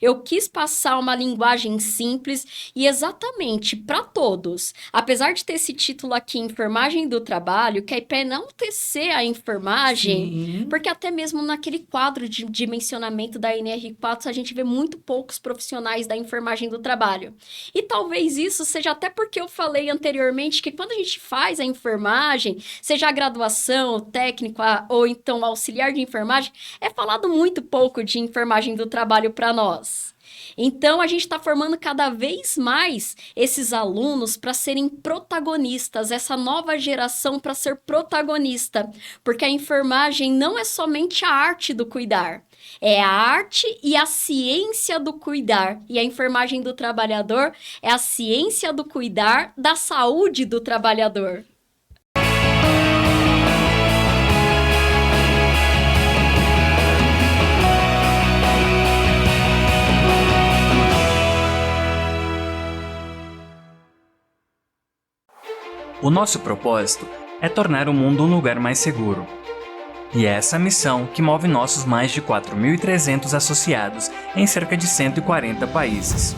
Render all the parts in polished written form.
Eu quis passar uma linguagem simples e exatamente para todos. Apesar de ter esse título aqui, Enfermagem do Trabalho, que é para enaltecer a enfermagem, Sim. porque até mesmo naquele quadro de dimensionamento da NR4, a gente vê muito poucos profissionais da enfermagem do trabalho. E talvez isso seja até porque eu falei anteriormente que quando a gente faz a enfermagem, seja a graduação, técnica ou então auxiliar de enfermagem, é falado muito pouco de enfermagem do trabalho para nós. Então, a gente está formando cada vez mais esses alunos para serem protagonistas, essa nova geração para ser protagonista, porque a enfermagem não é somente a arte do cuidar, é a arte e a ciência do cuidar. E a enfermagem do trabalhador é a ciência do cuidar da saúde do trabalhador. O nosso propósito é tornar o mundo um lugar mais seguro. E é essa missão que move nossos mais de 4.300 associados em cerca de 140 países.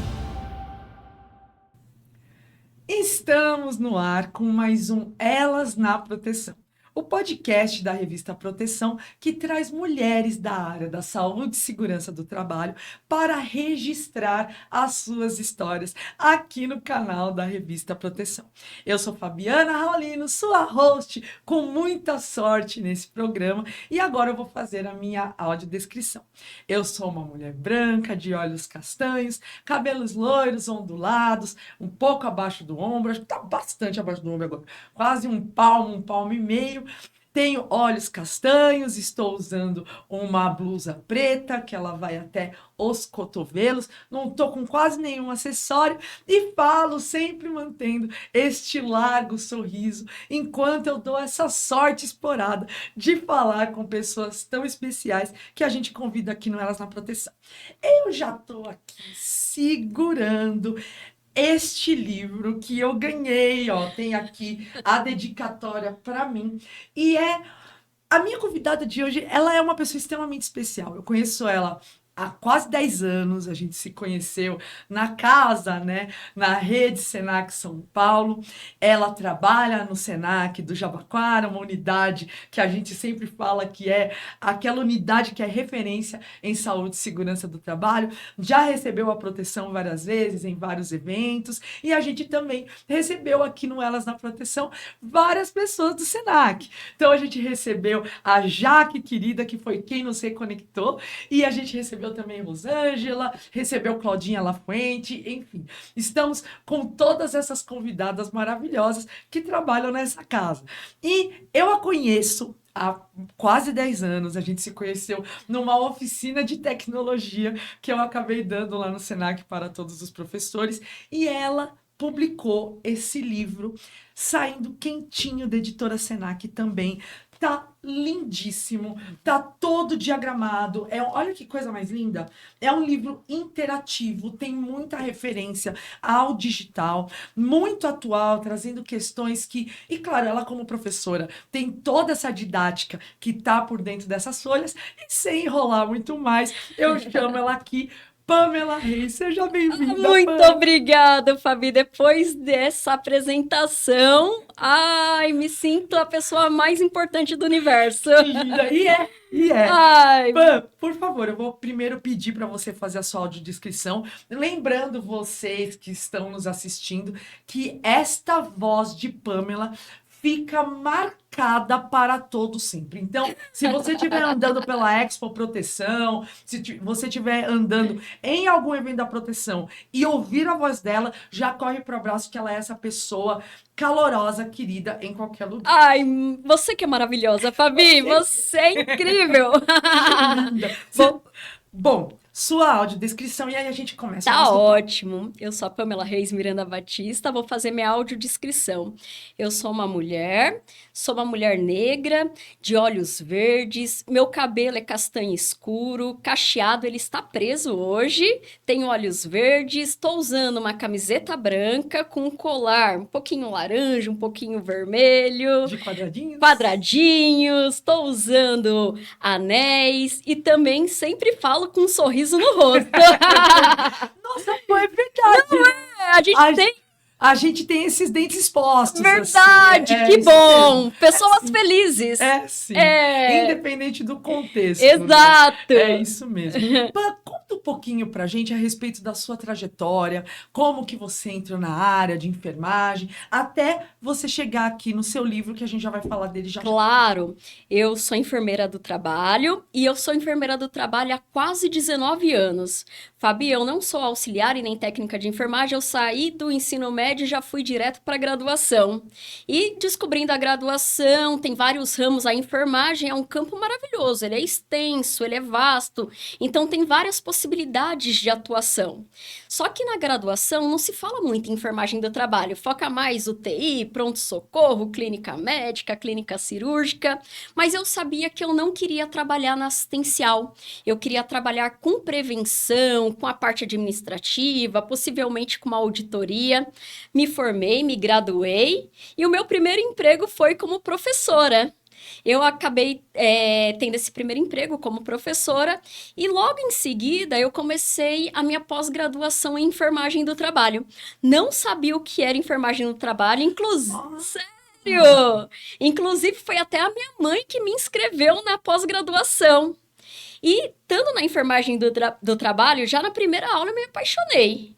Estamos no ar com mais um Elas na Proteção, o podcast da revista Proteção que traz mulheres da área da saúde e segurança do trabalho para registrar as suas histórias aqui no canal da revista Proteção. Eu sou Fabiana Raulino, sua host, com muita sorte nesse programa, e agora eu vou fazer a minha audiodescrição. Eu sou uma mulher branca, de olhos castanhos, cabelos loiros, ondulados, um pouco abaixo do ombro, acho que está bastante abaixo do ombro agora, quase um palmo e meio. Tenho olhos castanhos, estou usando uma blusa preta, que ela vai até os cotovelos, não estou com quase nenhum acessório e falo sempre mantendo este largo sorriso, enquanto eu dou essa sorte esporada de falar com pessoas tão especiais que a gente convida aqui no Elas na Proteção. Eu já estou aqui segurando este livro que eu ganhei, ó, tem aqui a dedicatória para mim, e a minha convidada de hoje, ela é uma pessoa extremamente especial. Eu conheço ela há quase 10 anos, a gente se conheceu na casa, né, na rede Senac São Paulo. Ela trabalha no Senac do Jabaquara, uma unidade que a gente sempre fala que é aquela unidade que é referência em saúde e segurança do trabalho. Já recebeu a proteção várias vezes, em vários eventos, e a gente também recebeu aqui no Elas na Proteção várias pessoas do Senac. Então a gente recebeu a Jaque querida, que foi quem nos reconectou, e a gente recebeu também Rosângela, recebeu Claudinha Lafuente, enfim. Estamos com todas essas convidadas maravilhosas que trabalham nessa casa. E eu a conheço há quase 10 anos, a gente se conheceu numa oficina de tecnologia que eu acabei dando lá no Senac para todos os professores, e ela publicou esse livro, saindo quentinho da editora Senac também. Tá lindíssimo, tá todo diagramado. Olha que coisa mais linda. É um livro interativo, tem muita referência ao digital, muito atual, trazendo questões que, e claro, ela como professora tem toda essa didática que tá por dentro dessas folhas, e sem enrolar muito mais, eu chamo ela aqui, Pamela Reis. Seja bem-vinda, Muito Pam. obrigada, Fabi. Depois dessa apresentação, ai, me sinto a pessoa mais importante do universo. Linda. E é. Ai, Pam, por favor, eu vou primeiro pedir para você fazer a sua audiodescrição, lembrando vocês que estão nos assistindo que esta voz de Pamela fica marcada para todo sempre. Então, se você estiver andando pela Expo Proteção, se você estiver andando em algum evento da proteção e ouvir a voz dela, já corre para o abraço, que ela é essa pessoa calorosa, querida, em qualquer lugar. ai, você que é maravilhosa, Fabi. Você é incrível. Linda. Bom, Bom, sua audiodescrição, e aí a gente começa o tá nosso papo. ótimo. Eu sou a Pamela Reis Miranda Batista, vou fazer minha audiodescrição. Eu sou uma mulher negra, de olhos verdes, meu cabelo é castanho escuro, cacheado, ele está preso hoje, tenho olhos verdes, estou usando uma camiseta branca com um colar um pouquinho laranja, um pouquinho vermelho, De quadradinhos? quadradinhos, estou usando anéis e também sempre falo com um sorriso sorriso no rosto. Nossa, pô, é verdade. A gente tem... A gente tem esses dentes expostos. Verdade, assim. que bom! Pessoas sim. felizes. Sim. É. Independente do contexto. Exato. Né? É isso mesmo. Conta um pouquinho pra gente a respeito da sua trajetória, como que você entrou na área de enfermagem, até você chegar aqui no seu livro, que a gente já vai falar dele já. Claro, eu sou enfermeira do trabalho e eu sou enfermeira do trabalho há quase 19 anos. Fabi, eu não sou auxiliar e nem técnica de enfermagem, eu saí do ensino médio e já fui direto para a graduação. E descobrindo a graduação, tem vários ramos, a enfermagem é um campo maravilhoso, ele é extenso, ele é vasto, então tem várias possibilidades de atuação. Só que na graduação não se fala muito em enfermagem do trabalho, foca mais UTI, pronto-socorro, clínica médica, clínica cirúrgica, mas eu sabia que eu não queria trabalhar na assistencial, eu queria trabalhar com prevenção, com a parte administrativa, possivelmente com uma auditoria. Me formei, me graduei e o meu primeiro emprego foi como professora. Eu acabei tendo esse primeiro emprego como professora e logo em seguida eu comecei a minha pós-graduação em enfermagem do trabalho. Não sabia o que era enfermagem do trabalho, sério! Inclusive foi até a minha mãe que me inscreveu na pós-graduação. E estando na enfermagem do trabalho, já na primeira aula eu me apaixonei.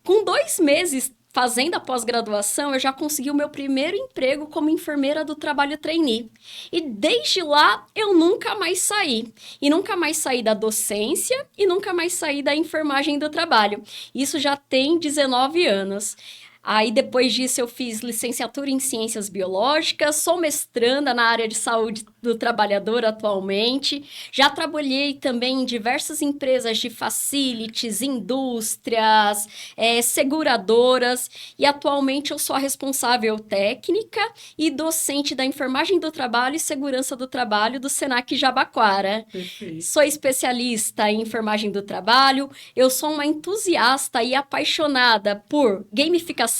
Com 2 meses fazendo a pós-graduação, eu já consegui o meu primeiro emprego como enfermeira do trabalho trainee. E desde lá, eu nunca mais saí. E nunca mais saí da docência e nunca mais saí da enfermagem do trabalho. Isso já tem 19 anos. Aí, depois disso, eu fiz licenciatura em Ciências Biológicas, sou mestranda na área de saúde do trabalhador atualmente. Já trabalhei também em diversas empresas de facilities, indústrias, seguradoras. E, atualmente, eu sou a responsável técnica e docente da Enfermagem do Trabalho e Segurança do Trabalho do Senac Jabaquara. Perfeito. Sou especialista em enfermagem do trabalho. Eu sou uma entusiasta e apaixonada por gamificação,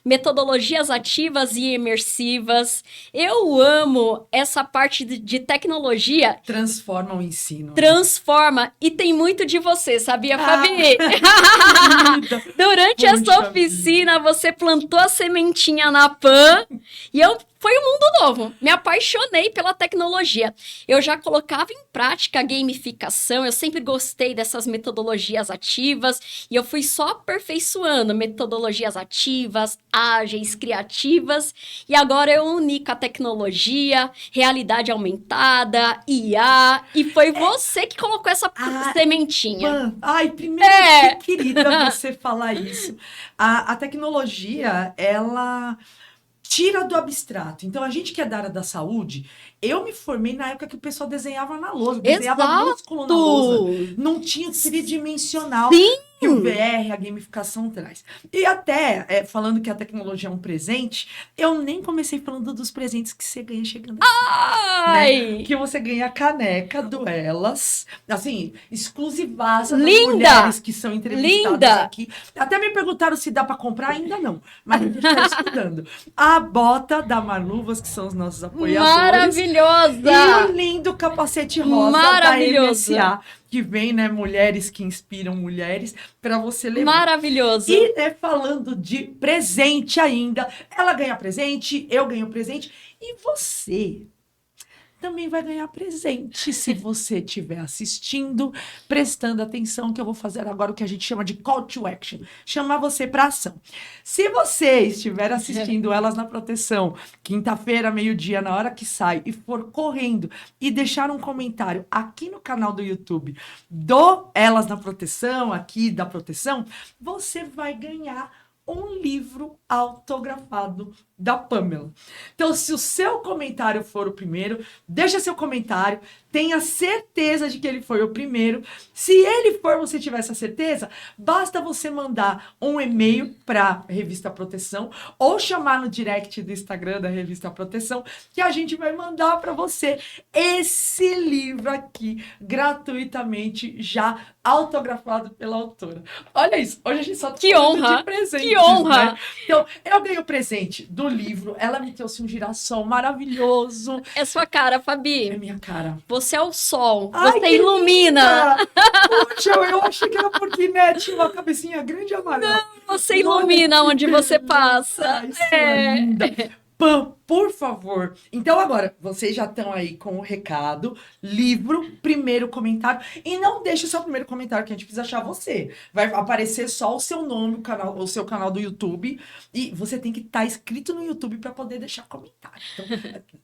metodologias ativas e imersivas. Eu amo essa parte de tecnologia. Transforma o ensino. Transforma. E tem muito de você, sabia, Fabi? Durante Puxa essa oficina, você plantou a sementinha na PAN e foi um mundo novo. Me apaixonei pela tecnologia. Eu já colocava em prática a gamificação, eu sempre gostei dessas metodologias ativas e eu fui só aperfeiçoando metodologias ativas, ágeis, criativas, e agora eu uni com a tecnologia, realidade aumentada, IA, e foi você que colocou essa sementinha. Ai, primeiro, que querida você falar isso. A tecnologia, ela tira do abstrato. Então, a gente que é da área da saúde, eu me formei na época que o pessoal desenhava na lousa, desenhava músculo na lousa. Não tinha tridimensional. Sim! Que o VR, a gamificação traz. E até, falando que a tecnologia é um presente, eu nem comecei falando dos presentes que você ganha chegando aqui. Ai! Né? Que você ganha a caneca do Elas, assim, exclusivaça das Linda! mulheres que são entrevistadas Linda! aqui. Até me perguntaram se dá para comprar, ainda não, mas a gente está estudando. A bota da Marluvas, que são os nossos apoiadores. Maravilhosa! E o lindo capacete rosa Maravilhoso. da MSA, que vem, né, mulheres que inspiram mulheres, para você levar. Maravilhoso. E, né, falando de presente ainda, ela ganha presente, eu ganho presente, e você também vai ganhar presente se você estiver assistindo, prestando atenção, que eu vou fazer agora o que a gente chama de call to action, chamar você para ação. Se você estiver assistindo Elas na Proteção, quinta-feira, meio-dia, na hora que sai, e for correndo e deixar um comentário aqui no canal do YouTube do Elas na Proteção, aqui da Proteção, você vai ganhar um livro autografado da Pamela. Então, se o seu comentário for o primeiro, deixa seu comentário, tenha certeza de que ele foi o primeiro. Se ele for, você tiver essa certeza, basta você mandar um e-mail para a Revista Proteção ou chamar no direct do Instagram da Revista Proteção, que a gente vai mandar para você esse livro aqui, gratuitamente, já autografado pela autora. Olha isso, hoje a gente só tá falando de presentes, que honra! né? Então, eu ganhei o presente do livro, ela me trouxe um girassol maravilhoso. É sua cara, Fabi. É minha cara. você é o sol, Ai, você que ilumina. linda! Puxa, eu achei que era porque, né, tinha uma cabecinha grande e amarela. Você ilumina Olha que onde você beleza, passa. isso é linda. Pam, por favor. Então agora, vocês já estão aí com o recado, livro, primeiro comentário. E não deixe o seu primeiro comentário, que a gente precisa achar você. Vai aparecer só o seu nome, o seu canal do YouTube. E você tem que estar inscrito no YouTube para poder deixar comentário. Então,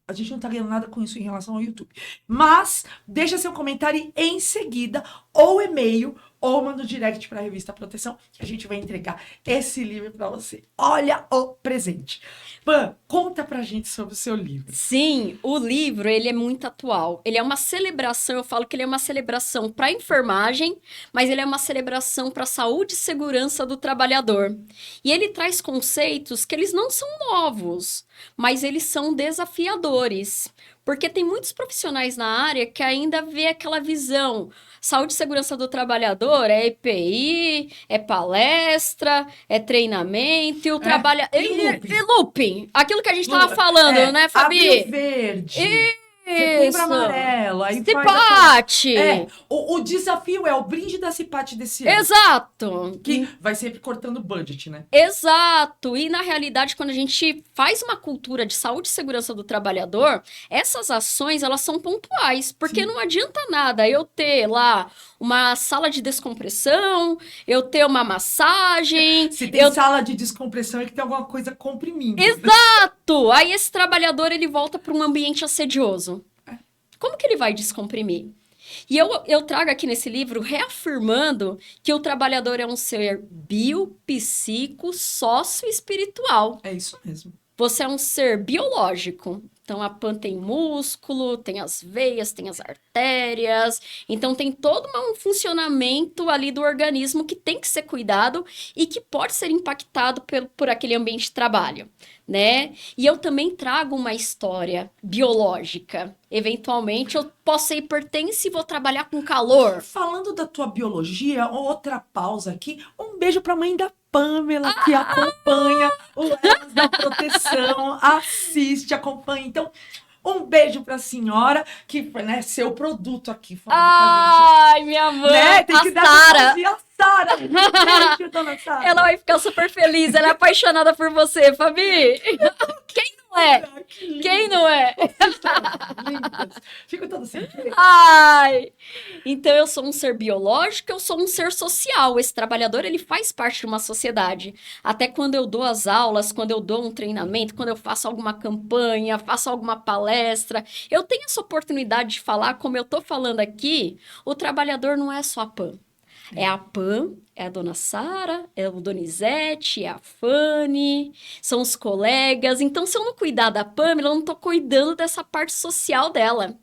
a gente não tá ganhando nada com isso em relação ao YouTube. Mas, deixa seu comentário em seguida, ou e-mail, ou manda um direct para a Revista Proteção, que a gente vai entregar esse livro para você. Olha o presente. Pan, conta pra gente sobre o seu livro. Sim, o livro, ele é muito atual. Ele é uma celebração, eu falo que ele é uma celebração para a enfermagem, mas ele é uma celebração para a saúde e segurança do trabalhador. E ele traz conceitos que eles não são novos, mas eles são desafiadores. Porque tem muitos profissionais na área que ainda vê aquela visão. Saúde e segurança do trabalhador é EPI, é palestra, é treinamento, e o trabalho... E looping. Aquilo que a gente estava falando, né, Fabi? Abre o verde. Isso. Setembro amarelo. Aí Cipate. O desafio é o brinde da Cipate desse ano. Exato. Que vai sempre cortando budget, né? Exato. E na realidade, quando a gente faz uma cultura de saúde e segurança do trabalhador, essas ações, elas são pontuais, porque Sim. não adianta nada eu ter lá uma sala de descompressão, eu ter uma massagem, Se tem sala de descompressão, é que tem alguma coisa comprimindo. Exato! Aí esse trabalhador, ele volta para um ambiente assedioso. Como que ele vai descomprimir? E eu trago aqui nesse livro reafirmando que o trabalhador é um ser biopsíquico, sócio-espiritual. É isso mesmo. Você é um ser biológico. Então, a PAN tem músculo, tem as veias, tem as artérias. Então, tem todo um funcionamento ali do organismo que tem que ser cuidado e que pode ser impactado por aquele ambiente de trabalho, né? E eu também trago uma história biológica. Eventualmente, eu posso ser hipertensa e vou trabalhar com calor. Falando da tua biologia, outra pausa aqui. Um beijo pra mãe da Pamela, que acompanha o Elas da Proteção, assiste, acompanha. Então, um beijo pra senhora, que foi, né, seu produto aqui falando com a Ai, minha mãe, gente. Né? Tem que a dar Sara. pra a Sara. Beijo, dona Sara. Ela vai ficar super feliz, ela é apaixonada por você, Fabi. Quem não é? Que lindo. Quem não é? Lindas. Fico toda assim. Ai! Então eu sou um ser biológico, eu sou um ser social. Esse trabalhador, ele faz parte de uma sociedade. Até quando eu dou as aulas, quando eu dou um treinamento, quando eu faço alguma campanha, faço alguma palestra, eu tenho essa oportunidade de falar, como eu tô falando aqui, o trabalhador não é só a PAN. É a PAN, é a dona Sara, é o Donizete, é a Fanny, são os colegas. Então, se eu não cuidar da Pamela, eu não tô cuidando dessa parte social dela.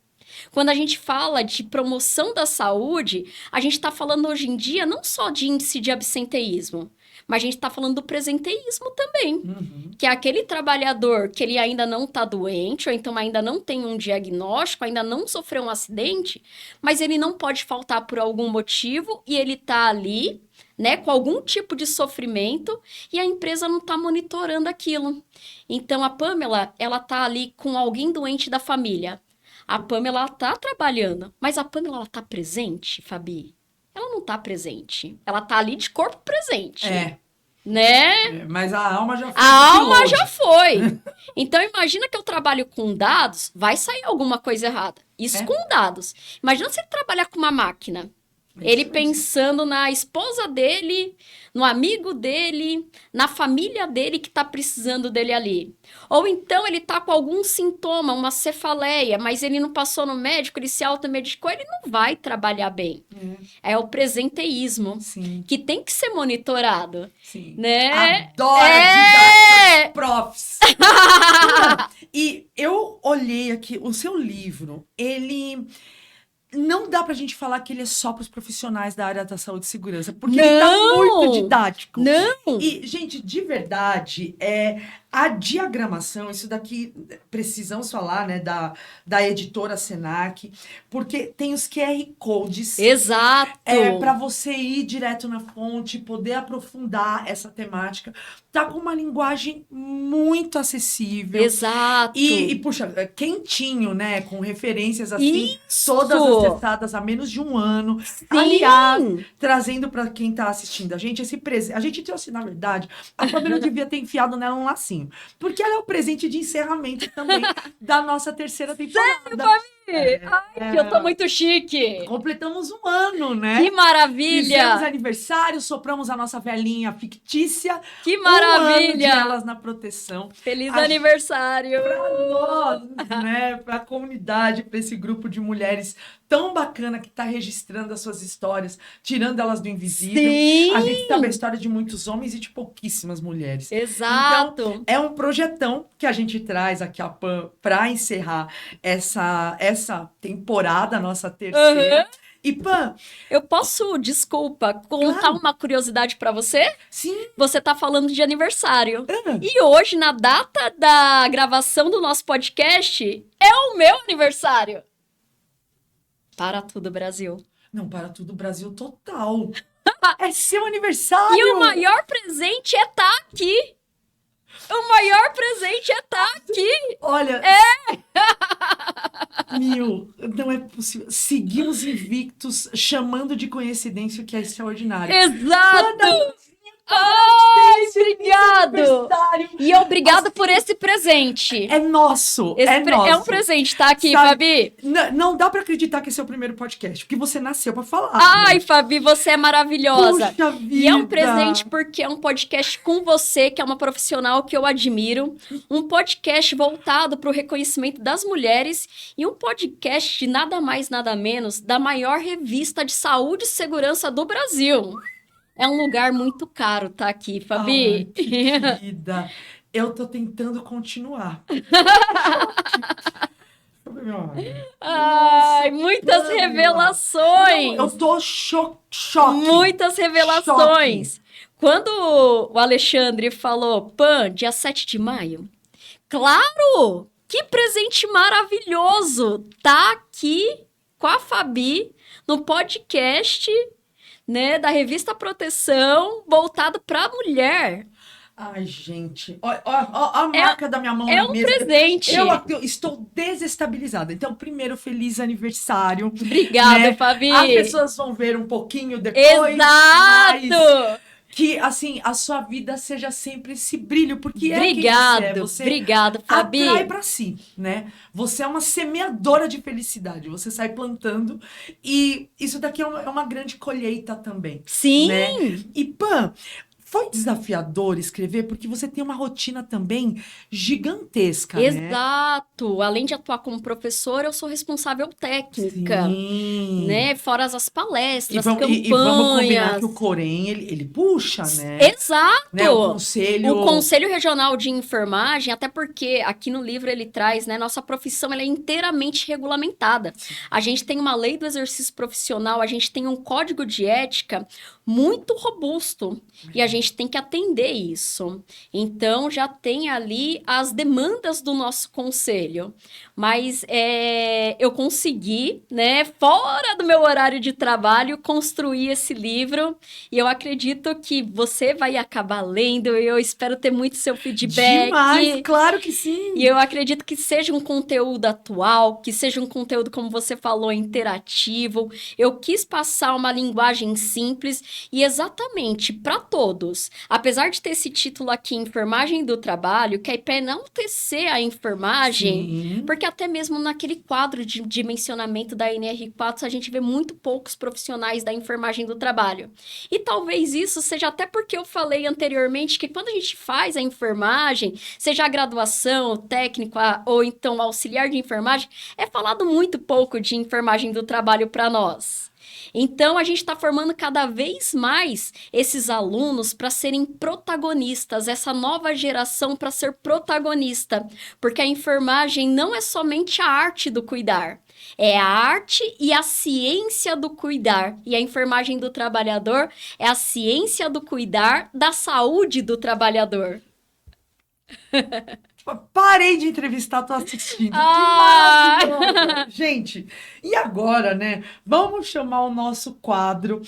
Quando a gente fala de promoção da saúde, a gente está falando hoje em dia não só de índice de absenteísmo, mas a gente está falando do presenteísmo também. Uhum. Que é aquele trabalhador que ele ainda não está doente, ou então ainda não tem um diagnóstico, ainda não sofreu um acidente, mas ele não pode faltar por algum motivo e ele está ali, né, com algum tipo de sofrimento e a empresa não está monitorando aquilo. Então, a Pamela, ela está ali com alguém doente da família. A Pamela está trabalhando, mas a Pamela, ela está presente, Fabi? Ela não está presente. Ela está ali de corpo presente. Né? Mas a alma já foi. A alma já foi. Então, imagina que eu trabalho com dados, vai sair alguma coisa errada. Isso com dados. Imagina se ele trabalhar com uma máquina. Ele pensando na esposa dele, no amigo dele, na família dele que tá precisando dele ali. Ou então ele tá com algum sintoma, uma cefaleia, mas ele não passou no médico, ele se automedicou, ele não vai trabalhar bem. É o presenteísmo, Sim. que tem que ser monitorado. Sim. Né? Adoro didáticas profs. E eu olhei aqui, o seu livro, ele não dá pra gente falar que ele é só para os profissionais da área da saúde e segurança, porque ele tá muito didático. Não! E, gente, de verdade, a diagramação, isso daqui, precisamos falar, né, da editora Senac, porque tem os QR Codes. Exato! Para você ir direto na fonte, poder aprofundar essa temática. Tá com uma linguagem muito acessível. Exato! E puxa, quentinho, né? Com referências assim, Isso! todas acessadas há menos de um ano. Sim! Aliás, trazendo para quem tá assistindo a gente, esse presente. A gente trouxe, na verdade, a Fabi não devia ter enfiado nela um lacinho. Porque ela é o presente de encerramento também da nossa terceira temporada. Sério, Fabi? Ai, que eu tô muito chique! Completamos um ano, né? Que maravilha! Fizemos aniversário, sopramos a nossa velhinha fictícia. Que Um ano de maravilha! Elas na Proteção. Feliz A- aniversário! Para nós, né? Para a comunidade, para esse grupo de mulheres tão bacana que está registrando as suas histórias, tirando elas do invisível. Sim! A gente sabe a história de muitos homens e de pouquíssimas mulheres. Exato! É um projetão que a gente traz aqui a PAN para encerrar essa temporada, nossa terceira. E PAN, Eu posso, desculpa, contar Claro. uma curiosidade pra você? sim. Você tá falando de aniversário. E hoje, na data da gravação do nosso podcast, é o meu aniversário. Para tudo, Brasil. Não, para tudo, Brasil total. É seu aniversário! E o maior presente é estar aqui. O maior presente é estar aqui. Olha. Não é possível. Seguimos invictos, chamando de coincidência o que é extraordinário. Exato! Ai, obrigado! Aniversário. E obrigado por esse presente. É nosso. Esse É nosso. é um presente, tá aqui, Sabe, Fabi. Não dá pra acreditar que esse é o primeiro podcast, porque você nasceu pra falar. Ai, né? Fabi, você é maravilhosa. Puxa vida. E é um presente porque é um podcast com você, que é uma profissional que eu admiro. Um podcast voltado para o reconhecimento das mulheres. E um podcast de nada mais, nada menos da maior revista de saúde e segurança do Brasil. É um lugar muito caro tá aqui, Fabi. Ai, que querida. Eu tô tentando continuar. Ai, muitas Nossa, revelações. Eu tô choque. Muitas revelações. Quando o Alexandre falou, PAN, dia 7 de maio, claro! Que presente maravilhoso! Tá aqui com a Fabi no podcast, né, da revista Proteção, voltado para mulher. Ai, gente. Ó, a marca da minha mão É na um mesa. presente. Eu estou desestabilizada. Então, primeiro, feliz aniversário. Obrigada, né? Fabi. As pessoas vão ver um pouquinho depois. Mas Exato! que, assim, a sua vida seja sempre esse brilho. Porque Obrigado, é quem você é. obrigado, Fabi. Atrai pra si, né? Você é uma semeadora de felicidade. Você sai plantando. E isso daqui é uma grande colheita também. Sim. Né? E, Pan, foi desafiador escrever porque você tem uma rotina também gigantesca, né? Exato. Além de atuar como professora, eu sou responsável técnica, Sim. né? Fora as palestras, E vamos combinar campanhas. que o Corém, ele puxa, né? Exato. Né? O conselho... O Conselho Regional de Enfermagem, até porque aqui no livro ele traz, né? Nossa profissão ela é inteiramente regulamentada. A gente tem uma lei do exercício profissional, a gente tem um código de ética muito robusto e a gente tem que atender isso. Então já tem ali as demandas do nosso conselho. Mas eu consegui, né, fora do meu horário de trabalho, construir esse livro e eu acredito que você vai acabar lendo e eu espero ter muito seu feedback. Demais, claro que sim. E eu acredito que seja um conteúdo atual, que seja um conteúdo, como você falou, interativo. Eu quis passar uma linguagem simples e exatamente para todos. Apesar de ter esse título aqui, Enfermagem do Trabalho, que é para enaltecer a enfermagem, Sim. porque até mesmo naquele quadro de dimensionamento da NR4, a gente vê muito poucos profissionais da enfermagem do trabalho. E talvez isso seja até porque eu falei anteriormente que quando a gente faz a enfermagem, seja a graduação, o técnico ou então auxiliar de enfermagem, é falado muito pouco de enfermagem do trabalho para nós. Então, a gente está formando cada vez mais esses alunos para serem protagonistas, essa nova geração para ser protagonista, porque a enfermagem não é somente a arte do cuidar, É a arte e a ciência do cuidar. E a enfermagem do trabalhador é a ciência do cuidar da saúde do trabalhador. Parei de entrevistar, tô assistindo. Ah! Que maravilhoso! Gente, e agora, né? Vamos chamar o nosso quadro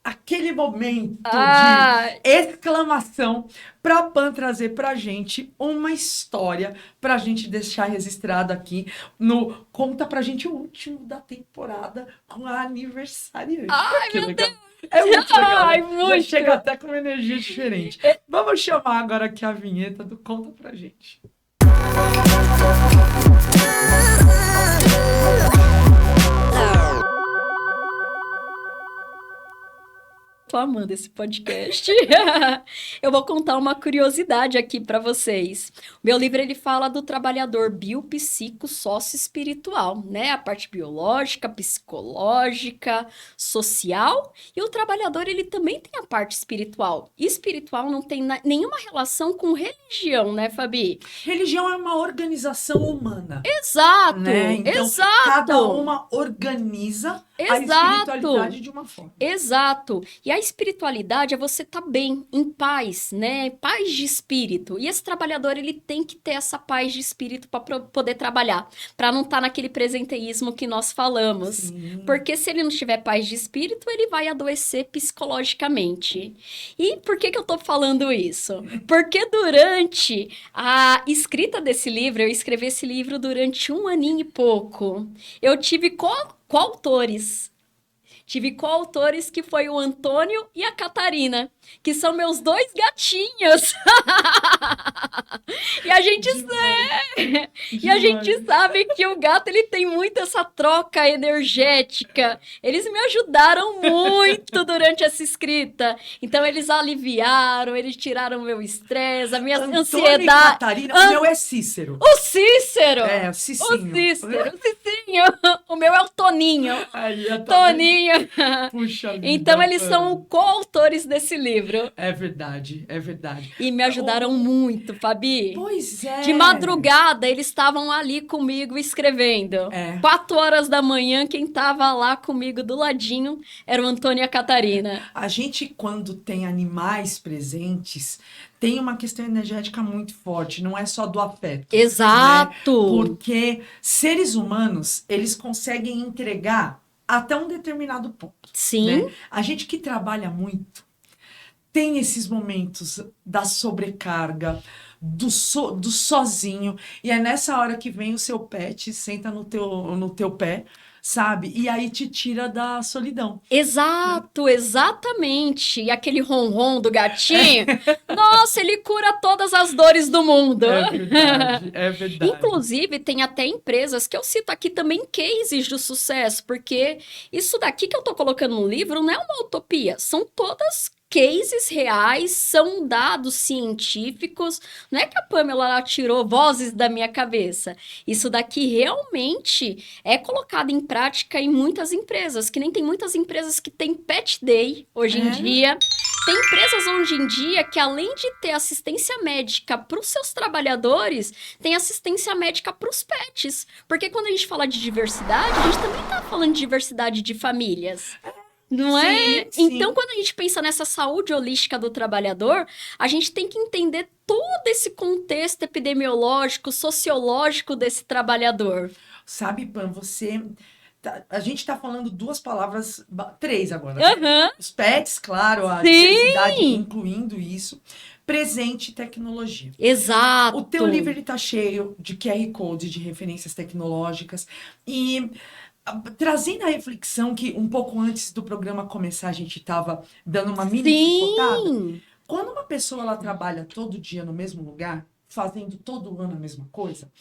aquele momento Ah! de exclamação para Pan trazer pra gente uma história pra gente deixar registrado aqui no Conta pra gente o último da temporada com a aniversariante. Ai, Que meu legal. É muito legal. Ai, Já muito. chega até com uma energia diferente. Vamos chamar agora aqui a vinheta do Conta pra gente. Tô amando esse podcast. Eu vou contar uma curiosidade aqui para vocês. O meu livro ele fala do trabalhador biopsico sócio-espiritual, né? A parte biológica, psicológica, social, e o trabalhador ele também tem a parte espiritual. E espiritual não tem nenhuma relação com religião, né, Fabi? Religião é uma organização humana. Exato, Né? Então, exato. cada uma organiza a espiritualidade de uma forma. Exato. E a espiritualidade é você estar bem, em paz, né? Paz de espírito. E esse trabalhador, ele tem que ter essa paz de espírito para poder trabalhar, para não estar naquele presenteísmo que nós falamos. Sim. Porque se ele não tiver paz de espírito, ele vai adoecer psicologicamente. E por que eu tô falando isso? Porque durante a escrita desse livro, eu escrevi esse livro durante 1 aninho e pouco. Eu tive coautores. Tive coautores que foi o Antônio e a Catarina, que são meus 2 gatinhos. E a gente E a gente sabe que o gato ele tem muito essa troca energética. Eles me ajudaram muito durante essa escrita. Então eles aliviaram, eles tiraram o meu estresse, a minha Antônio ansiedade. E Catarina, o meu é Cícero. O Cícero! É, o Cicinho. O Cicinho. O meu é o Toninho. Aí, Toninho. Puxa vida. Então eles são coautores desse livro. É verdade, é verdade. E me ajudaram muito, Fabi. Pois é. De madrugada, eles estavam ali comigo escrevendo. É. 4 horas da manhã, quem tava lá comigo do ladinho era o Antônio e a Catarina. A gente, quando tem animais presentes, tem uma questão energética muito forte, não é só do afeto. Exato! Né? Porque seres humanos, eles conseguem entregar até um determinado ponto. Sim. Né? A gente que trabalha muito, tem esses momentos da sobrecarga, do sozinho, e é nessa hora que vem o seu pet, senta no teu pé, sabe? E aí te tira da solidão. Exato, exatamente. E aquele ronron do gatinho, nossa, ele cura todas as dores do mundo. É verdade, é verdade. Inclusive, tem até empresas que eu cito aqui também cases de sucesso, porque isso daqui que eu tô colocando no livro não é uma utopia, são todas cases reais, são dados científicos, não é que a Pamela ela tirou vozes da minha cabeça. Isso daqui realmente é colocado em prática em muitas empresas, que nem tem muitas empresas que têm pet day hoje em dia. Tem empresas hoje em dia que, além de ter assistência médica para os seus trabalhadores, tem assistência médica para os pets. Porque quando a gente fala de diversidade, a gente também está falando de diversidade de famílias. Não é? Sim. Então, quando a gente pensa nessa saúde holística do trabalhador, a gente tem que entender todo esse contexto epidemiológico, sociológico desse trabalhador. Sabe, Pam, a gente tá falando 2 palavras, 3 agora. Uhum. Os pets, claro, a Sim. diversidade incluindo isso. Presente e tecnologia. Exato. O teu livro ele tá cheio de QR Code, de referências tecnológicas e trazendo a reflexão que um pouco antes do programa começar a gente estava dando uma mini picotada. Quando uma pessoa ela trabalha todo dia no mesmo lugar, fazendo todo ano a mesma coisa,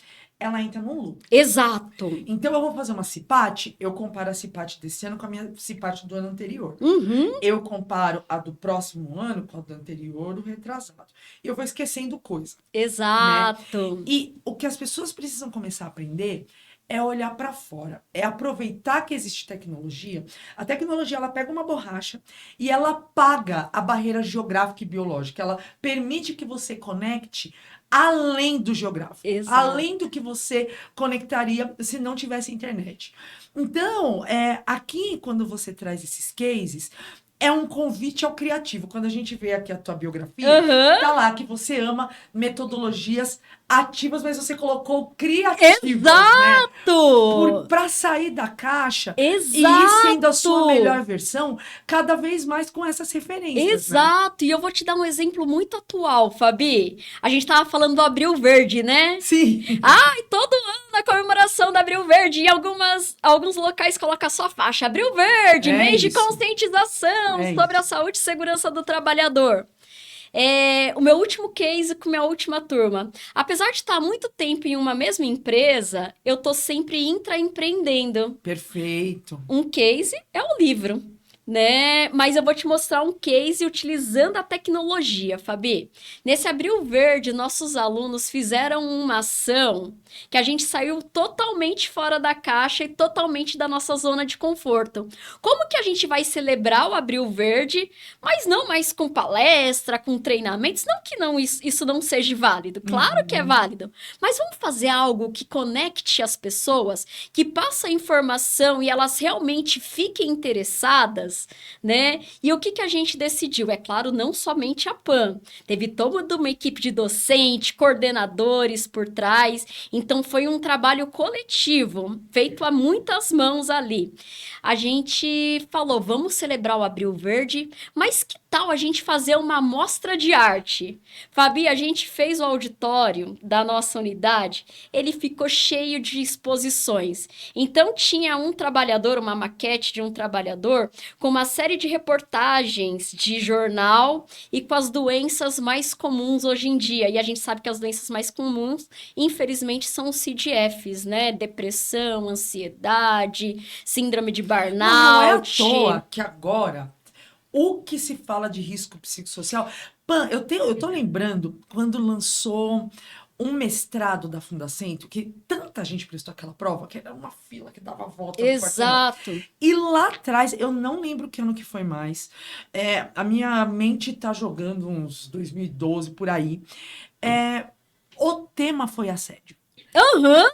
ela entra num loop. Exato. Então eu vou fazer uma CIPAT, eu comparo a CIPAT desse ano com a minha CIPAT do ano anterior. Uhum. Eu comparo a do próximo ano com a do anterior, do retrasado. E eu vou esquecendo coisa. Exato. Né? E o que as pessoas precisam começar a aprender é olhar para fora, é aproveitar que existe tecnologia. A tecnologia, ela pega uma borracha e ela apaga a barreira geográfica e biológica. Ela permite que você conecte além do geográfico, Exato. além do que você conectaria se não tivesse internet. Então, aqui, quando você traz esses cases, é um convite ao criativo. Quando a gente vê aqui a tua biografia, Aham. tá lá que você ama metodologias ativas, mas você colocou criativas, né? Exato! Pra sair da caixa e ir Exato! sendo a sua melhor versão, cada vez mais com essas referências, né? Exato! E eu vou te dar um exemplo muito atual, Fabi. A gente tava falando do Abril Verde, né? Sim. Ai, todo ano na comemoração do Abril Verde, em alguns locais coloca só a faixa Abril Verde, É mês de isso. conscientização É sobre isso. a saúde e segurança do trabalhador. O meu último case com minha última turma. Apesar de estar há muito tempo em uma mesma empresa, eu tô sempre intraempreendendo. Perfeito. Um case é o livro, né? Mas eu vou te mostrar um case utilizando a tecnologia, Fabi. Nesse Abril Verde, nossos alunos fizeram uma ação que a gente saiu totalmente fora da caixa e totalmente da nossa zona de conforto. Como que a gente vai celebrar o Abril Verde, mas não mais com palestra, com treinamentos? Não que não, isso não seja válido, claro que é válido. Mas vamos fazer algo que conecte as pessoas, que passe a informação e elas realmente fiquem interessadas, né? E o que a gente decidiu? É claro, não somente a PAN. Teve toda uma equipe de docente, coordenadores por trás. Então, foi um trabalho coletivo, feito a muitas mãos ali. A gente falou, vamos celebrar o Abril Verde, mas que tal a gente fazer uma mostra de arte? Fabi, a gente fez o auditório da nossa unidade, ele ficou cheio de exposições. Então, tinha um trabalhador, uma maquete de um trabalhador, com uma série de reportagens de jornal e com as doenças mais comuns hoje em dia. E a gente sabe que as doenças mais comuns, infelizmente, são os CDFs, né? Depressão, ansiedade, síndrome de burnout. Não é à toa que agora o que se fala de risco psicossocial. Pan, eu tô lembrando quando lançou um mestrado da Fundacentro, que tanta gente prestou aquela prova, que era uma fila que dava a volta no quarteirão. Exato. E lá atrás, eu não lembro que ano que foi mais, a minha mente tá jogando uns 2012 por aí. O tema foi assédio. Aham.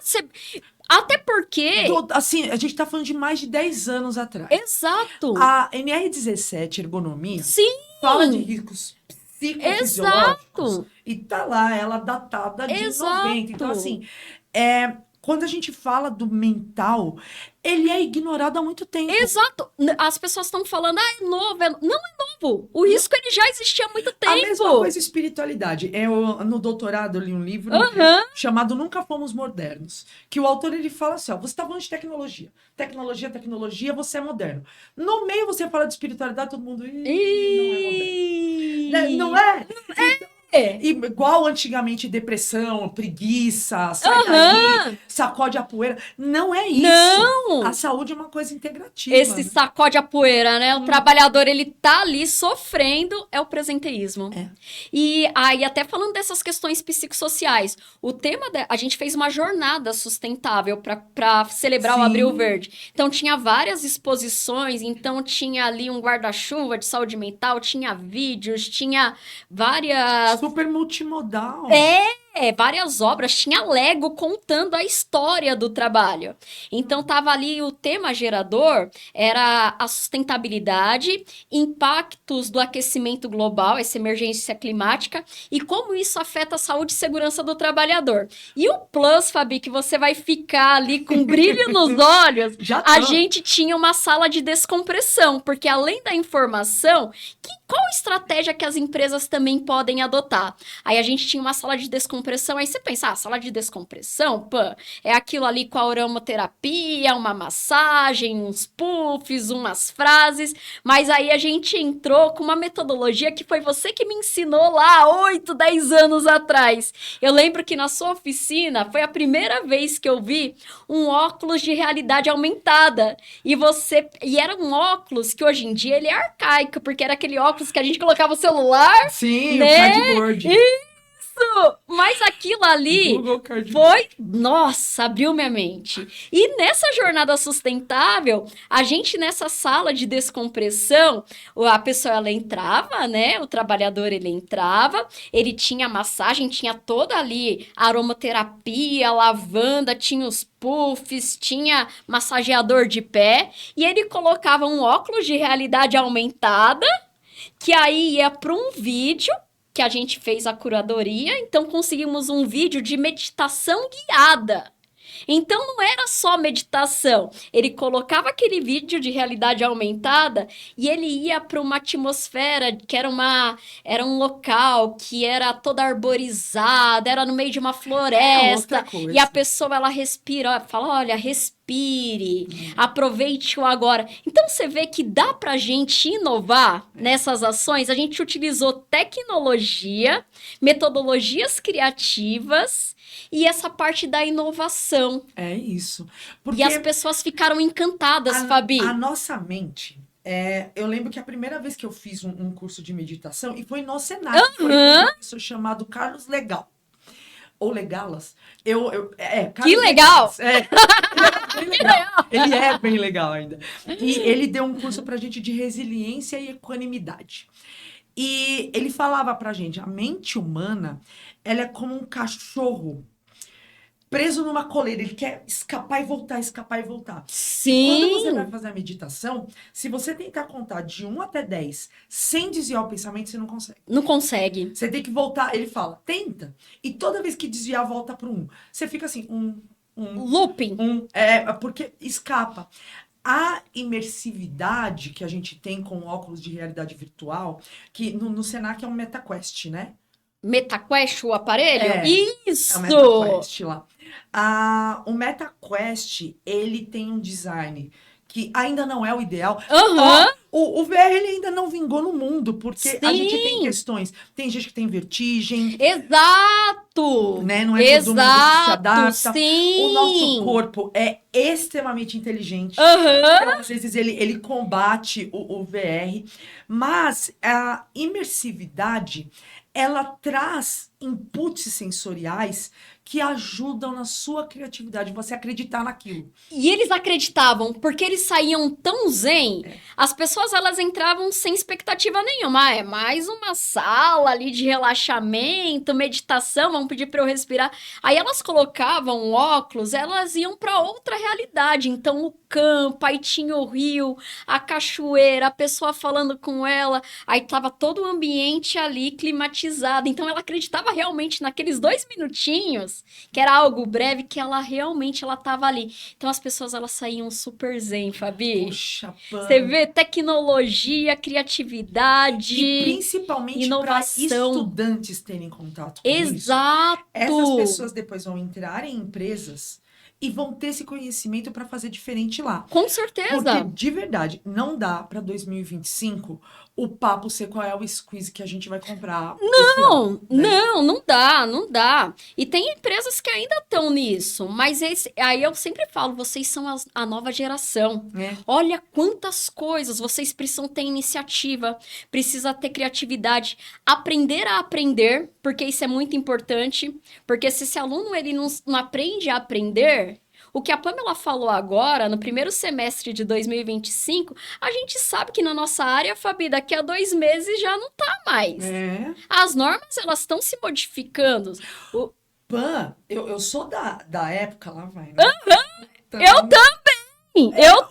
Até porque... Assim, a gente tá falando de mais de 10 anos atrás. Exato. A NR17 Ergonomia Sim. fala de riscos psicofisiológicos. Exato. E tá lá, ela datada de Exato. 90. Então, assim, quando a gente fala do mental, ele é ignorado há muito tempo. Exato. As pessoas estão falando, é novo. Não é novo. O risco, ele já existia há muito tempo. A mesma coisa espiritualidade. No doutorado eu li um livro chamado Nunca Fomos Modernos, que o autor ele fala assim, ó, você está falando de tecnologia. Tecnologia, você é moderno. No meio você fala de espiritualidade, todo mundo... Não é? E, igual antigamente depressão, preguiça, sai daí, sacode a poeira. Não é isso. Não! A saúde é uma coisa integrativa. Esse sacode a poeira, né? O trabalhador, ele tá ali sofrendo, é o presenteísmo. E aí, até falando dessas questões psicossociais, o tema, a gente fez uma jornada sustentável para celebrar o Abril Verde. Então, tinha várias exposições, então tinha ali um guarda-chuva de saúde mental, tinha vídeos, tinha várias... Super multimodal. Várias obras, tinha Lego contando a história do trabalho. Então, tava ali o tema gerador, era a sustentabilidade, impactos do aquecimento global, essa emergência climática, e como isso afeta a saúde e segurança do trabalhador. E o plus, Fabi, que você vai ficar ali com brilho nos olhos, a gente tinha uma sala de descompressão, porque além da informação, qual estratégia que as empresas também podem adotar? Aí a gente tinha uma sala de descompressão, aí você pensa, sala de descompressão, é aquilo ali com a aromaterapia, uma massagem, uns puffs, umas frases, mas aí a gente entrou com uma metodologia que foi você que me ensinou lá 8, 10 anos atrás. Eu lembro que na sua oficina foi a primeira vez que eu vi um óculos de realidade aumentada, e era um óculos que hoje em dia ele é arcaico, porque era aquele óculos que a gente colocava o celular. Sim, né? o cardboard. Isso! Mas aquilo ali Google Card foi, nossa, abriu minha mente. E nessa jornada sustentável, a gente nessa sala de descompressão, a pessoa ela entrava, né? O trabalhador ele entrava, ele tinha massagem, tinha toda ali aromaterapia, lavanda, tinha os puffs, tinha massageador de pé, e ele colocava um óculos de realidade aumentada, que aí ia para um vídeo que a gente fez a curadoria, então conseguimos um vídeo de meditação guiada. Então não era só meditação, ele colocava aquele vídeo de realidade aumentada e ele ia para uma atmosfera que era um local que era toda arborizada, era no meio de uma floresta, outra coisa. e a pessoa ela respira, fala, olha, respire, aproveite o agora. Então você vê que dá pra gente inovar nessas ações, a gente utilizou tecnologia, metodologias criativas, e essa parte da inovação. É isso. E as pessoas ficaram encantadas, Fabi. A nossa mente... eu lembro que a primeira vez que eu fiz um curso de meditação, e foi no Senac, foi um professor chamado Carlos Legal. Ou Legalas. Carlos Que legal! Legalas. Ele é bem legal. Ele é bem legal ainda. E ele deu um curso pra gente de resiliência e equanimidade. E ele falava pra gente, a mente humana, ela é como um cachorro preso numa coleira, ele quer escapar e voltar, escapar e voltar. Sim! Quando você vai fazer a meditação, se você tentar contar de 1 até 10, sem desviar o pensamento, você não consegue. Não consegue. Você tem que voltar, ele fala, tenta. E toda vez que desviar, volta pro 1. Você fica assim, Looping. porque escapa. A imersividade que a gente tem com óculos de realidade virtual, que no Senac é um MetaQuest, né? MetaQuest, o aparelho? Isso! É o MetaQuest lá. O MetaQuest, ele tem um design que ainda não é o ideal. O VR ele ainda não vingou no mundo, porque a gente tem questões. Tem gente que tem vertigem. Exato! Né? Não é todo mundo que se adapta. Sim! O nosso corpo é extremamente inteligente. Então, às vezes ele combate o VR. Mas a imersividade, ela traz inputs sensoriais que ajudam na sua criatividade, você acreditar naquilo. E eles acreditavam, porque eles saíam tão zen, as pessoas elas entravam sem expectativa nenhuma. É mais uma sala ali de relaxamento, meditação, vão pedir para eu respirar. Aí elas colocavam óculos, elas iam para outra realidade. Então o campo, aí tinha o rio, a cachoeira, a pessoa falando com ela, aí tava todo o ambiente ali climatizado. Então ela acreditava realmente naqueles 2 minutinhos, que era algo breve, que ela realmente ela tava ali. Então as pessoas elas saíam super zen, Fabi. Puxa, Você vê tecnologia, criatividade, e principalmente para estudantes terem contato com isso. Exato. Essas pessoas depois vão entrar em empresas e vão ter esse conhecimento para fazer diferente lá. Com certeza. Porque, de verdade, não dá para 2025 o papo ser qual é o squeeze que a gente vai comprar. Não dá. E tem empresas que ainda estão nisso, mas aí eu sempre falo, vocês são a nova geração. Olha quantas coisas, vocês precisam ter iniciativa, precisa ter criatividade, aprender a aprender, porque isso é muito importante, porque se esse aluno ele não aprende a aprender, o que a Pamela falou agora, no primeiro semestre de 2025, a gente sabe que na nossa área, Fabi, daqui a 2 meses já não tá mais. As normas, elas estão se modificando. Pan, eu sou da época, lá vai, né? Eu também! Eu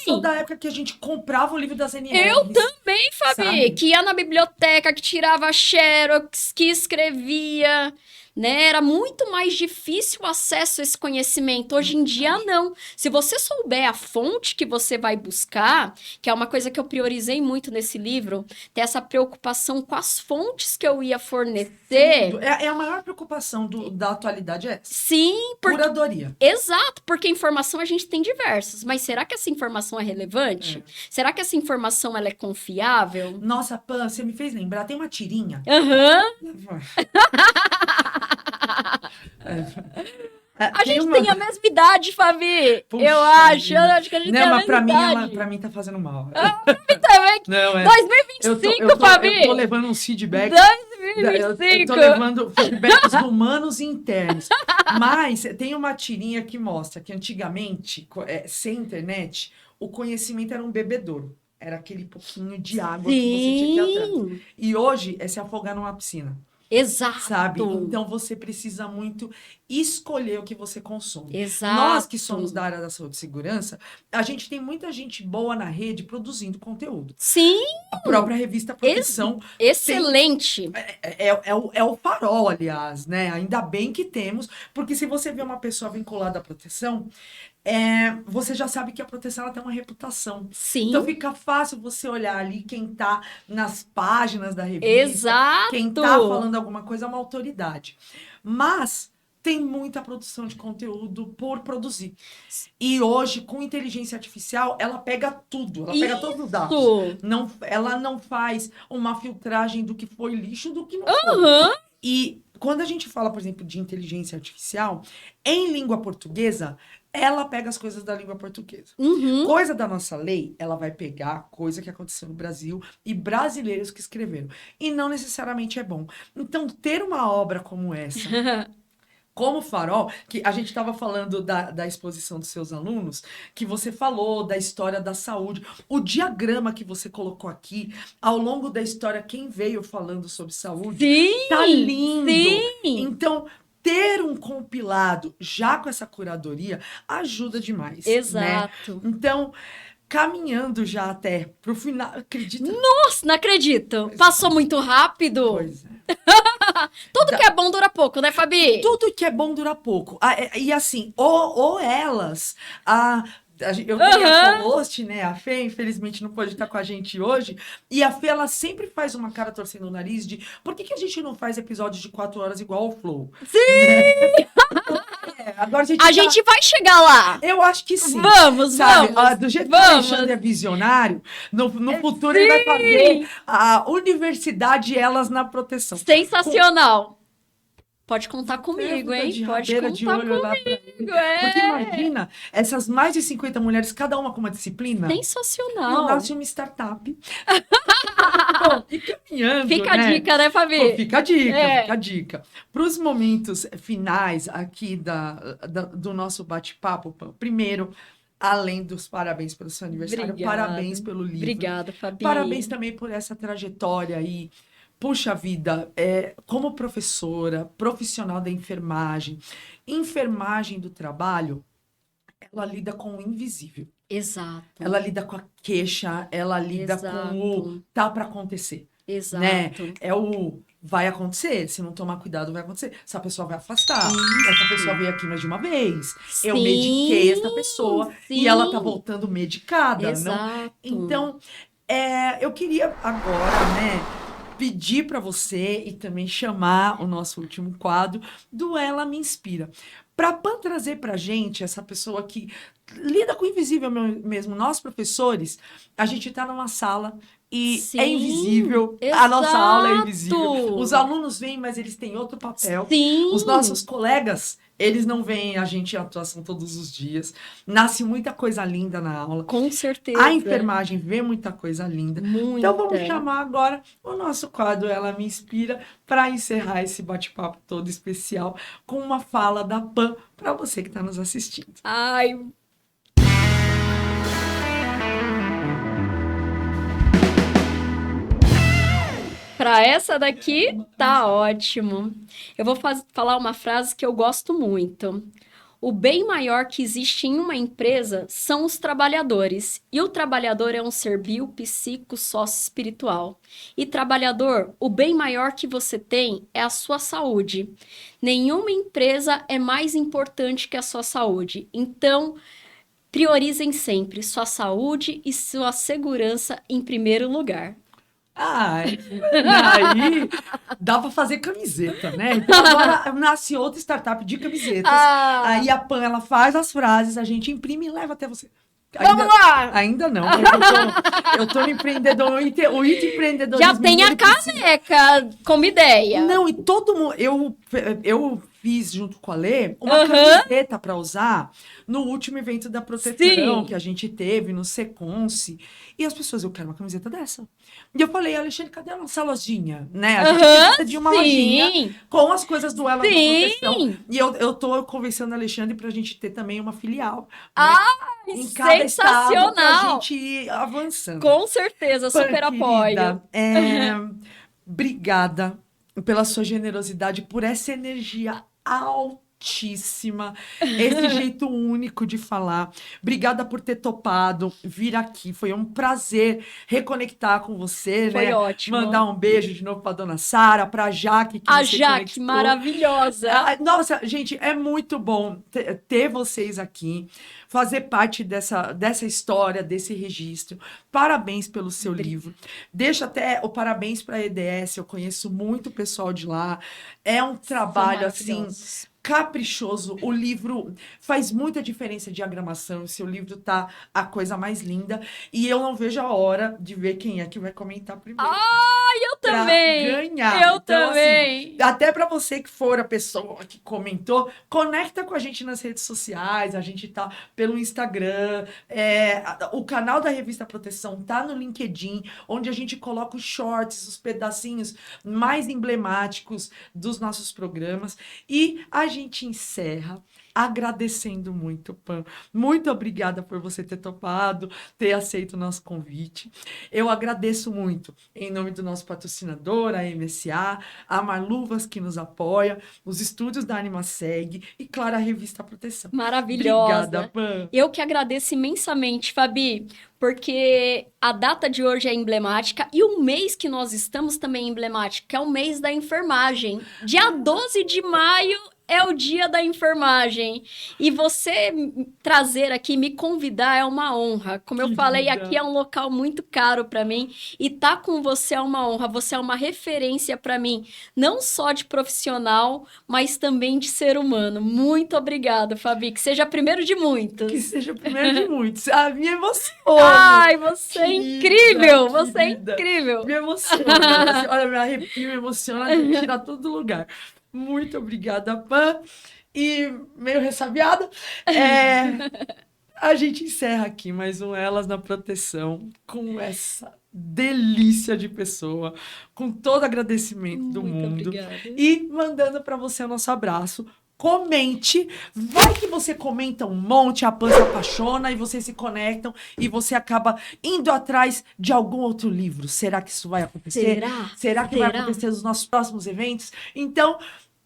sou da época que a gente comprava o livro das NRs. Eu também, Fabi! Sabe? Que ia na biblioteca, que tirava xerox, que escrevia, né? Era muito mais difícil o acesso a esse conhecimento. Hoje em dia, não. Se você souber a fonte que você vai buscar, que é uma coisa que eu priorizei muito nesse livro, ter essa preocupação com as fontes que eu ia fornecer. É a maior preocupação da atualidade, é essa. Sim, Curadoria. Exato, porque informação a gente tem diversas, mas será que essa informação é relevante? Será que essa informação ela é confiável? Nossa, Pan, você me fez lembrar, tem uma tirinha. A gente tem a mesma idade, Fabi. Puxa eu acho que a gente tem a mesma idade. Mas pra mim tá fazendo mal. Pra mim também. Não, 2025, Fabi. Eu tô levando um feedback. Eu tô levando feedbacks humanos e internos. Mas tem uma tirinha que mostra que antigamente, sem internet, o conhecimento era um bebedouro. Era aquele pouquinho de água que você tinha que ir atrás. E hoje é se afogar numa piscina. Exato. Sabe? Então você precisa muito escolher o que você consome. Exato. Nós que somos da área da saúde e segurança, a gente tem muita gente boa na rede produzindo conteúdo. Sim. A própria revista Proteção. Excelente. É o farol, aliás, né? Ainda bem que temos, porque se você vê uma pessoa vinculada à proteção, você já sabe que a proteção ela tem uma reputação. Sim. Então fica fácil você olhar ali quem tá nas páginas da revista. Exato. Quem tá falando alguma coisa é uma autoridade. Mas tem muita produção de conteúdo por produzir. E hoje, com inteligência artificial, ela pega tudo. Ela pega todos os dados. Ela não faz uma filtragem do que foi lixo do que não foi. E quando a gente fala, por exemplo, de inteligência artificial, em língua portuguesa, ela pega as coisas da língua portuguesa. Coisa da nossa lei, ela vai pegar coisa que aconteceu no Brasil e brasileiros que escreveram. E não necessariamente é bom. Então, ter uma obra como essa, como Farol, que a gente estava falando da exposição dos seus alunos, que você falou da história da saúde, o diagrama que você colocou aqui, ao longo da história, quem veio falando sobre saúde, tá lindo. Sim. Então, ter um compilado já com essa curadoria ajuda demais. Exato. Né? Então, caminhando já até pro final, acredita? Nossa, não acredito. Passou muito rápido. Pois é. Tudo que é bom dura pouco, né, Fabi? Tudo que é bom dura pouco. E assim, ou elas... Eu tenho a co-host, né? A Fê, infelizmente, não pode estar com a gente hoje. E a Fê, ela sempre faz uma cara torcendo o nariz de por que a gente não faz episódios de 4 horas igual ao Flow? Sim! Agora a gente vai chegar lá. Eu acho que sim. Vamos. Do jeito que o Alexandre é visionário, no futuro ele vai fazer a Universidade Elas na Proteção. Sensacional. Pode contar comigo, hein? Pode contar de olho comigo. Porque imagina, essas mais de 50 mulheres, cada uma com uma disciplina. Sensacional. Não nasce uma startup. Bom, e caminhando, fica a dica, né, Fabi? Pô, fica a dica. Para os momentos finais aqui do nosso bate-papo, primeiro, além dos parabéns pelo seu aniversário, parabéns pelo livro. Obrigada, Fabi. Parabéns também por essa trajetória aí. Puxa vida, como professora, profissional da enfermagem do trabalho, ela lida com o invisível. Exato. Ela lida com a queixa, ela lida com o tá para acontecer. Exato. Né? Vai acontecer, se não tomar cuidado vai acontecer. Essa pessoa vai afastar, essa pessoa veio aqui mais de uma vez, eu mediquei essa pessoa e ela tá voltando medicada. Exato. Não? Então, eu queria agora, né, pedir para você e também chamar o nosso último quadro do Ela Me Inspira. Para trazer para a gente essa pessoa que lida com o invisível mesmo. Nós, professores, a gente está numa sala e é invisível. Exato. A nossa aula é invisível. Os alunos vêm, mas eles têm outro papel. Sim. Os nossos colegas, eles não veem a gente em atuação todos os dias. Nasce muita coisa linda na aula. Com certeza. A enfermagem vê muita coisa linda. Muita. Então vamos chamar agora o nosso quadro Ela Me Inspira para encerrar esse bate-papo todo especial com uma fala da Pan para você que está nos assistindo. Ai, para essa daqui, tá ótimo. Eu vou falar uma frase que eu gosto muito. O bem maior que existe em uma empresa são os trabalhadores. E o trabalhador é um ser biopsíquico sócio-espiritual. E trabalhador, o bem maior que você tem é a sua saúde. Nenhuma empresa é mais importante que a sua saúde. Então, priorizem sempre sua saúde e sua segurança em primeiro lugar. Aí dá para fazer camiseta, né? Então agora nasce outra startup de camisetas. Aí a Pan, ela faz as frases, a gente imprime e leva até você. Vamos lá! Ainda não. Eu tô no empreendedor, o empreendedorismo. Já tem a caneca como ideia. Não, e todo mundo... Eu fiz junto com a Lê uma camiseta para usar no último evento da proteção que a gente teve no Seconce. E as pessoas, eu quero uma camiseta dessa. E eu falei, Alexandre, cadê a nossa lojinha? Né? A gente precisa de uma lojinha com as coisas do Elas na Proteção. E eu tô conversando a Alexandre pra gente ter também uma filial. Né? Em cada estado pra gente ir avançando. Com certeza, super apoio. Obrigada pela sua generosidade, por essa energia altíssima, esse jeito único de falar. Obrigada por ter topado vir aqui. Foi um prazer reconectar com você, Foi né? ótimo. Mandar um beijo de novo para dona Sara, para a Jaque, que a você Jaque, conectou. maravilhosa. Nossa, gente, é muito bom ter vocês aqui, fazer parte dessa história, desse registro. Parabéns pelo seu livro. Deixa até o parabéns para a EDS, eu conheço muito pessoal de lá. É um trabalho, assim, caprichoso. O livro faz muita diferença de diagramação. O seu livro tá a coisa mais linda. E eu não vejo a hora de ver quem é que vai comentar primeiro. Eu também! Ganhar. Eu então, também! Assim, até para você que for a pessoa que comentou, conecta com a gente nas redes sociais. A gente tá pelo Instagram. O canal da Revista Proteção tá no LinkedIn, onde a gente coloca os shorts, os pedacinhos mais emblemáticos dos nossos programas. E a gente encerra agradecendo muito, Pan. Muito obrigada por você ter topado, ter aceito o nosso convite. Eu agradeço muito, em nome do nosso patrocinador, a MSA, a Marluvas, que nos apoia, os estúdios da AnimaSeg e, claro, a Revista Proteção. Maravilhosa. Obrigada, Pan. Eu que agradeço imensamente, Fabi, porque a data de hoje é emblemática e o mês que nós estamos também é emblemático, que é o mês da enfermagem. Dia 12 de maio é o dia da enfermagem. E você trazer aqui, me convidar, é uma honra. Como eu falei, aqui é um local muito caro para mim. E tá com você é uma honra. Você é uma referência para mim, não só de profissional, mas também de ser humano. Muito obrigada, Fabi. Que seja primeiro de muitos. Que seja o primeiro de muitos. A minha emoção. Ai, você é incrível. Você é incrível. Me emociona. Olha, me arrepio, me emociona, me tira todo do lugar. Muito obrigada, Pan. E meio ressabiada. A gente encerra aqui mais um Elas na Proteção com essa delícia de pessoa, com todo agradecimento do mundo. Obrigada. E mandando para você o nosso abraço. Comente, vai que você comenta um monte, a Pan se apaixona e vocês se conectam e você acaba indo atrás de algum outro livro. Será que isso vai acontecer? Será que vai acontecer nos nossos próximos eventos? Então,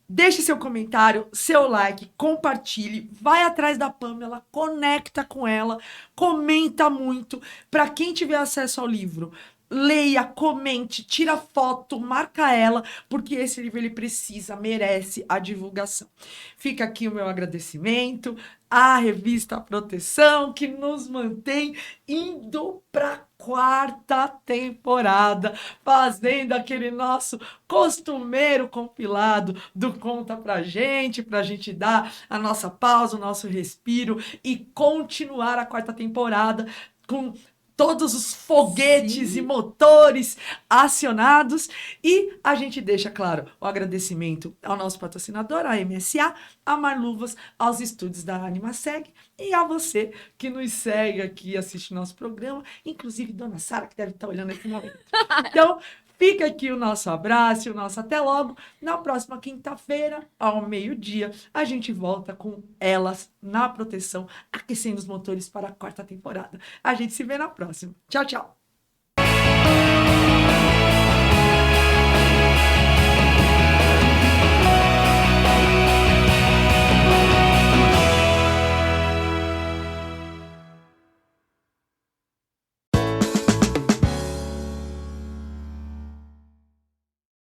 deixe seu comentário, seu like, compartilhe, vai atrás da Pamela, conecta com ela, comenta muito. Para quem tiver acesso ao livro, leia, comente, tira foto, marca ela, porque esse livro ele precisa, merece a divulgação. Fica aqui o meu agradecimento à Revista Proteção, que nos mantém indo para quarta temporada, fazendo aquele nosso costumeiro compilado do Conta pra gente dar a nossa pausa, o nosso respiro e continuar a quarta temporada com todos os foguetes e motores acionados. E a gente deixa, claro, o agradecimento ao nosso patrocinador, a MSA, a Marluvas, aos estúdios da AnimaSeg e a você que nos segue aqui, assiste nosso programa, inclusive Dona Sara, que deve estar olhando nesse momento. Então, fica aqui o nosso abraço, o nosso até logo. Na próxima quinta-feira, ao meio-dia, a gente volta com Elas na Proteção, aquecendo os motores para a quarta temporada. A gente se vê na próxima. Tchau, tchau.